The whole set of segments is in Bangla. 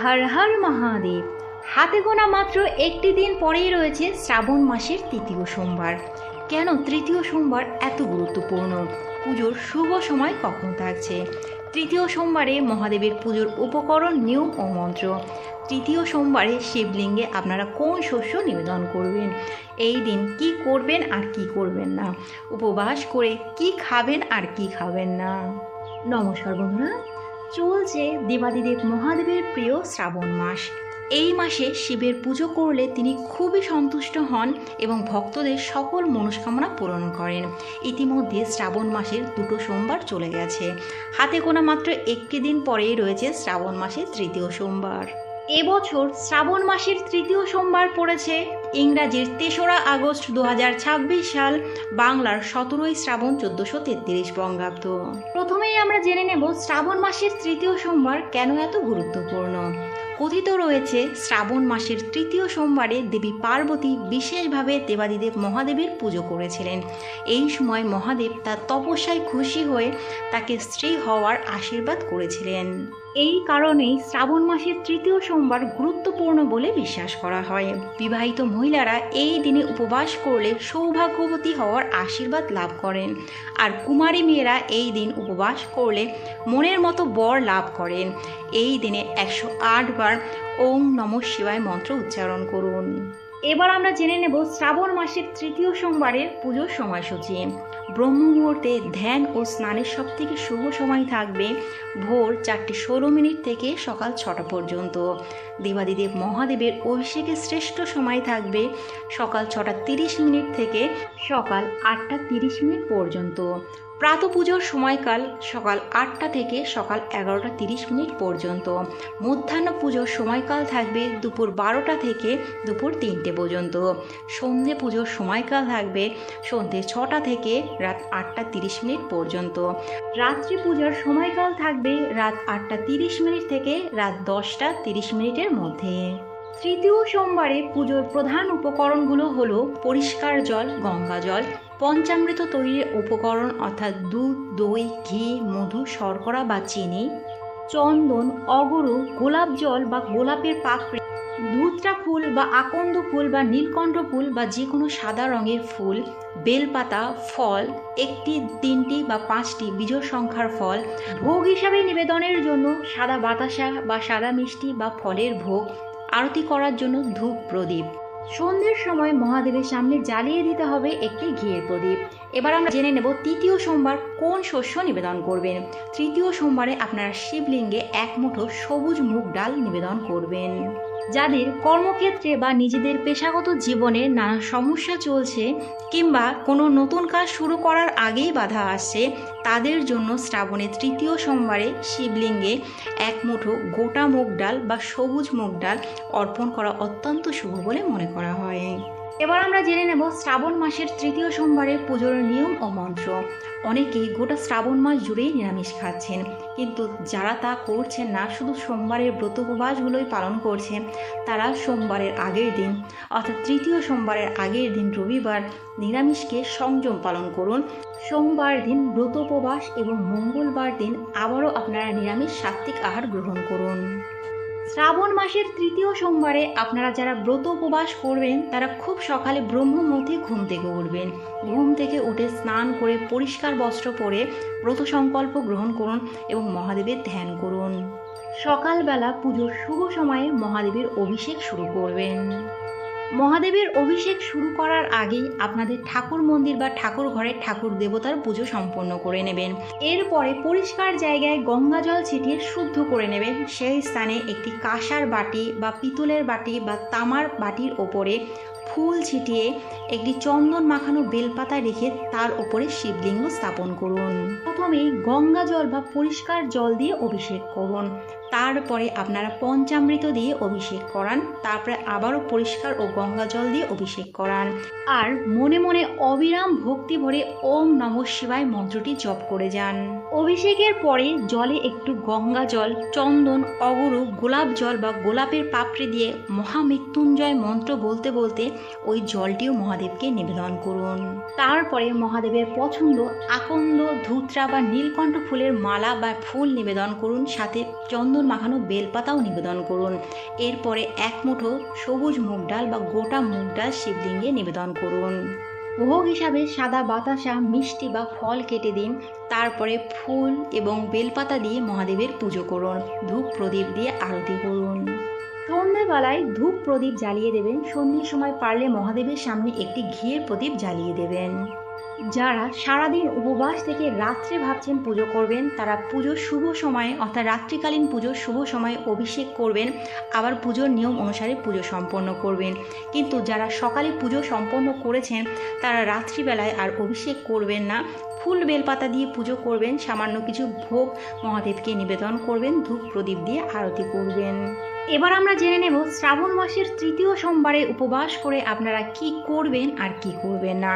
হর হর মহাদেব। হাতে গোনা মাত্র একটি দিন পরেই রয়েছে শ্রাবণ মাসের তৃতীয় সোমবার। কেন তৃতীয় সোমবার এত গুরুত্বপূর্ণ? পুজোর শুভ সময় কখন থাকছে? তৃতীয় সোমবারে মহাদেবের পুজোর উপকরণ, নিয়ম ও মন্ত্র। তৃতীয় সোমবারে শিবলিঙ্গে আপনারা কোন শস্য নিবেদন করবেন, এই দিন কি করবেন আর কি করবেন না, উপবাস করে কি খাবেন আর কি খাবেন না। নমস্কার বন্ধুরা, চলছে দেবাদিদেব মহাদেবের প্রিয় শ্রাবণ মাস। এই মাসে শিবের পুজো করলে তিনি খুবই সন্তুষ্ট হন এবং ভক্তদের সকল মনস্কামনা পূরণ করেন। ইতিমধ্যে শ্রাবণ মাসের 2 সোমবার চলে গেছে, হাতে গোনা মাত্র একটি দিন পরেই রয়েছে শ্রাবণ মাসের তৃতীয় সোমবার। এবছর শ্রাবণ মাসের তৃতীয় সোমবার পড়েছে ইংরাজির 3রা আগস্ট 2026 সাল, বাংলার 17ই শ্রাবণ 1433 বঙ্গাব্দ। প্রথমেই আমরা জেনে নেব শ্রাবণ মাসের তৃতীয় সোমবার কেন এত গুরুত্বপূর্ণ। কথিত রয়েছে শ্রাবণ মাসের তৃতীয় সোমবারে দেবী পার্বতী বিশেষভাবে দেবাদিদেব মহাদেবের পুজো করেছিলেন। এই সময় মহাদেব তার তপস্যায় খুশি হয়ে তাকে স্ত্রী হওয়ার আশীর্বাদ করেছিলেন। এই কারণেই শ্রাবণ মাসের তৃতীয় সোমবার গুরুত্বপূর্ণ বলে বিশ্বাস করা হয়। বিবাহিত মহিলারা এই দিনে উপবাস করলে সৌভাগ্যবতী হওয়ার আশীর্বাদ লাভ করেন, আর কুমারী মেয়েরা এই দিন উপবাস করলে মনের মতো বর লাভ করেন। এই দিনে 108 বার ওম নমঃ শিবায় মন্ত্র উচ্চারণ করুন। এবার আমরা জেনে নেব শ্রাবণ মাসের তৃতীয় সোমবারের পুজোর সময়সূচি। ব্রহ্ম মুহূর্তে ধ্যান ও স্নানের সবথেকে শুভ সময় থাকবে ভোর 4:16 থেকে সকাল 6টা পর্যন্ত। দেবাদিদেব মহাদেবের অভিষেকের শ্রেষ্ঠ সময় থাকবে সকাল 6:30 থেকে সকাল 8:30 পর্যন্ত। প্রাত পুজোর সময়কাল সকাল 8টা থেকে সকাল 11:30 পর্যন্ত। মধ্যাহ্ন পুজোর সময়কাল থাকবে দুপুর 12টা থেকে দুপুর 3টে পর্যন্ত। সন্ধে পুজোর সময়কাল থাকবে সন্ধে 6টা থেকে রাত 8:30 পর্যন্ত। রাত্রি পূজার সময়কাল থাকবে রাত 8:30 থেকে রাত 10:30 মধ্যে। তৃতীয় সোমবারে পুজোর প্রধান উপকরণগুলো হলো পরিষ্কার জল, গঙ্গা জল, পঞ্চামৃত তৈরির উপকরণ অর্থাৎ দুধ, দই, ঘি, মধু, শর্করা বা চিনি, চন্দন, অগরু, গোলাপ জল বা গোলাপের পাপড়ি, ধুতরা ফুল বা আকন্দ ফুল বা নীলকণ্ঠ ফুল বা যে কোনো সাদা রঙের ফুল, বেলপাতা, ফল, 1টি, 3টি বা 5টি বিজোড় সংখ্যার ফল, ভোগ হিসাবে নিবেদনের জন্য সাদা বাতাসা বা সাদা মিষ্টি বা ফলের ভোগ, আরতি করার জন্য ধূপ প্রদীপ। সন্ধ্যের সময় মহাদেবের সামনে জ্বালিয়ে দিতে হবে একটি ঘিয়ের প্রদীপ। এবার আমরা জেনে নেব তৃতীয় সোমবার কোন শস্য নিবেদন করবেন। তৃতীয় সোমবারে আপনারা শিবলিঙ্গে 1 মুঠো সবুজ মুগ ডাল নিবেদন করবেন। যাদের কর্মক্ষেত্রে বা নিজেদের পেশাগত জীবনে নানা সমস্যা চলছে কিংবা কোনো নতুন কাজ শুরু করার আগেই বাধা আসছে, তাদের জন্য শ্রাবণের তৃতীয় সোমবারে শিবলিঙ্গে 1 মুঠো গোটা মুগ ডাল বা সবুজ মুগ ডাল অর্পণ করা অত্যন্ত শুভ বলে মনে করা হয়। এবার আমরা জেনে নেব শ্রাবণ মাসের তৃতীয় সোমবারের পুজোর নিয়ম ও মন্ত্র। অনেকেই গোটা শ্রাবণ মাস জুড়েই নিরামিষ খাচ্ছেন, কিন্তু যারা তা করছেন না, শুধু সোমবারের ব্রত উপবাসগুলোই পালন করছেন, তারা সোমবারের আগের দিন অর্থাৎ তৃতীয় সোমবারের আগের দিন রবিবার নিরামিষকে সংযম পালন করুন। সোমবার দিন ব্রত উপবাস এবং মঙ্গলবার দিন আবারও আপনারা নিরামিষ সাত্ত্বিক আহার গ্রহণ করুন। শ্রাবণ মাসের তৃতীয় সোমবারে আপনারা যারা ব্রত উপবাস করবেন তারা খুব সকালে ব্রহ্ম মুহূর্তে ঘুম থেকে উঠবেন। ঘুম থেকে উঠে স্নান করে পরিষ্কার বস্ত্র পরে ব্রত সংকল্প গ্রহণ করুন এবং মহাদেবের ধ্যান করুন। সকালবেলা পুজোর শুভ সময়ে মহাদেবের অভিষেক শুরু করবেন। মহাদেবের অভিষেক শুরু করার আগেই আপনাদের ঠাকুর মন্দির বা ঠাকুর ঘরে ঠাকুর দেবতার পুজো সম্পন্ন করে নেবেন। এরপরে পরিষ্কার জায়গায় গঙ্গা জল ছিটিয়ে শুদ্ধ করে নেবেন। সেই স্থানে একটি কাঁসার বাটি বা পিতলের বাটি বা তামার বাটির ওপরে ফুল ছিটিয়ে একটি চন্দন মাখানো বেলপাতা রেখে তার ওপরে শিবলিঙ্গ স্থাপন করুন। প্রথমেই গঙ্গা জল বা পরিষ্কার জল দিয়ে অভিষেক করুন। তারপরে আপনারা পঞ্চামৃত দিয়ে অভিষেক করান। তারপরে আবারও পরিষ্কার ও গঙ্গা জল দিয়ে অভিষেক করান। আর মনে মনে অবিরাম ভক্তি ভরে ওম নমঃ শিবায় মন্ত্রটি জপ করে যান। অভিষেকের পরে জলে একটু গঙ্গা জল, চন্দন, অগরু, গোলাপ জল বা গোলাপের পাপড়ি দিয়ে মহামৃত্যুঞ্জয় মন্ত্র বলতে বলতে ওই জলটিও মহাদেবকে নিবেদন করুন। তারপরে মহাদেবের পছন্দ আকন্দ, ধুতরা বা নীলকণ্ঠ ফুলের মালা বা ফুল নিবেদন করুন। সাথে চন্দন চন্দন মাখানো বেলপাতাও নিবেদন করুন। এরপরে 1 মুঠো সবুজ মুগ ডাল বা গোটা মুগ ডাল শিবলিঙ্গে নিবেদন করুন। ভোগ হিসাবে সাদা বাতাসা, মিষ্টি বা ফল কেটে দিন। তারপরে ফুল এবং বেলপাতা দিয়ে মহাদেবের পুজো করুন। ধূপ প্রদীপ দিয়ে আরতি করুন। সন্ধ্যেবেলায় ধূপ প্রদীপ জ্বালিয়ে দেবেন। সন্ধ্যের সময় পারলে মহাদেবের সামনে একটি ঘিয়ের প্রদীপ জ্বালিয়ে দেবেন। যারা সারাদিন উপবাস থেকে রাত্রে ভাবছেন পুজো করবেন, তারা পুজোর শুভ সময়ে অর্থাৎ রাত্রিকালীন পুজোর শুভ সময়ে অভিষেক করবেন, আবার পুজোর নিয়ম অনুসারে পুজো সম্পন্ন করবেন। কিন্তু যারা সকালে পুজো সম্পন্ন করেছেন তারা রাত্রিবেলায় আর অভিষেক করবেন না, ফুল বেলপাতা দিয়ে পুজো করবেন, সামান্য কিছু ভোগ মহাদেবকে নিবেদন করবেন, ধূপ প্রদীপ দিয়ে আরতি করবেন। এবার আমরা জেনে নেব শ্রাবণ মাসের তৃতীয় সোমবারে উপবাস করে আপনারা কি করবেন আর কি করবেন না।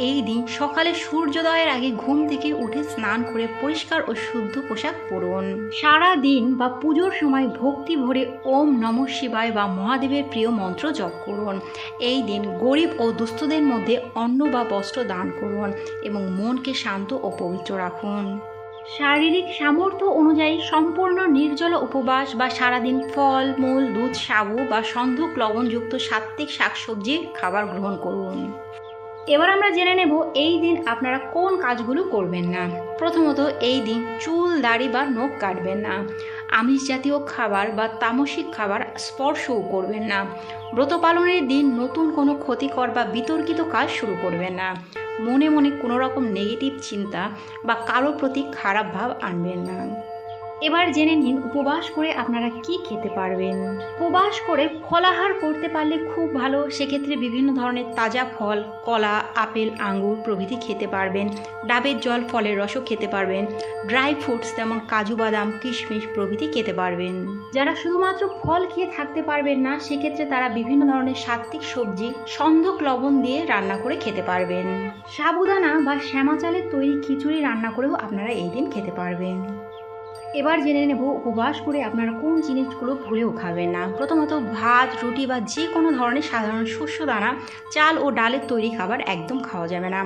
এই দিন সকালে সূর্যোদয়ের আগে ঘুম থেকে উঠে স্নান করে পরিষ্কার ও শুদ্ধ পোশাক পরুন। সারা দিন বা পুজোর সময় ভক্তি ভরে ওম নমঃ শিবায় বা মহাদেবের প্রিয় মন্ত্র জপ করুন। এই দিন গরিব ও দুস্থদের মধ্যে অন্ন বা বস্ত্র দান করুন এবং মনকে শান্ত ও পবিত্র রাখুন। শারীরিক সামর্থ্য অনুযায়ী সম্পূর্ণ নির্জল উপবাস বা সারাদিন ফল মূল, দুধ, সাবু বা সন্ধক লবণযুক্ত সাত্ত্বিক শাকসবজি খাবার গ্রহণ করুন। এবার আমরা জেনে নেব এই দিন আপনারা কোন কাজগুলো করবেন না। প্রথমত, এই দিন চুল, দাড়ি বা নখ কাটবেন না। আমিষ জাতীয় খাবার বা তামসিক খাবার স্পর্শও করবেন না। ব্রত পালনের দিন নতুন কোনো ক্ষতিকর বা বিতর্কিত কাজ শুরু করবেন না। মনে মনে কোনো রকম নেগেটিভ চিন্তা বা কারো প্রতি খারাপ ভাব আনবেন না। এবার জেনে নিন উপবাস করে আপনারা কি খেতে পারবেন। উপবাস করে ফলাহার করতে পারলে খুব ভালো। সেক্ষেত্রে বিভিন্ন ধরনের তাজা ফল, কলা, আপেল, আঙ্গুর প্রভৃতি খেতে পারবেন। ডাবের জল, ফলের রসও খেতে পারবেন। ড্রাই ফ্রুটস যেমন কাজু বাদাম, কিশমিশ প্রভৃতি খেতে পারবেন। যারা শুধুমাত্র ফল খেয়ে থাকতে পারবেন না, সেক্ষেত্রে তারা বিভিন্ন ধরনের সাত্ত্বিক সবজি সন্ধক লবণ দিয়ে রান্না করে খেতে পারবেন। সাবুদানা বা শ্যামা চালের তৈরি খিচুড়ি রান্না করেও আপনারা এই দিন খেতে পারবেন। এবার জেনে নেব উপবাস করে আপনারা কোন জিনিসগুলো ভুলেও খাবেন না। প্রথমত, ভাত, রুটি বা যে কোনো ধরনের সাধারণ শস্য দানা, চাল ও ডালের তৈরি খাবার একদম খাওয়া যাবে না।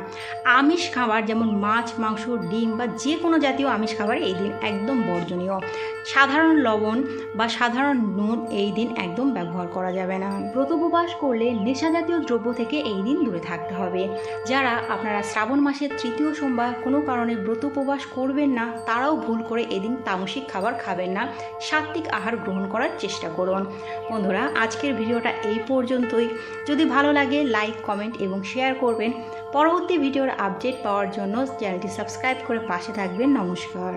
আমিষ খাবার যেমন মাছ, মাংস, ডিম বা যে কোনো জাতীয় আমিষ খাবার এই দিন একদম বর্জনীয়। সাধারণ লবণ বা সাধারণ নুন এই দিন একদম ব্যবহার করা যাবে না। ব্রত উপবাস করলে নেশা জাতীয় দ্রব্য থেকে এই দিন দূরে থাকতে হবে। যারা আপনারা শ্রাবণ মাসের তৃতীয় সোমবার কোনো কারণে ব্রত উপবাস করবেন না, তারাও ভুল করে এদিন তামসিক খাবার খাবেন না, সাত্ত্বিক আহার গ্রহণ করার চেষ্টা করুন। বন্ধুরা, আজকের ভিডিওটা এই পর্যন্তই। যদি ভালো লাগে লাইক, কমেন্ট এবং শেয়ার করবেন। পরবর্তী ভিডিওর আপডেট পাওয়ার জন্য চ্যানেলটি সাবস্ক্রাইব করে পাশে থাকবেন। নমস্কার।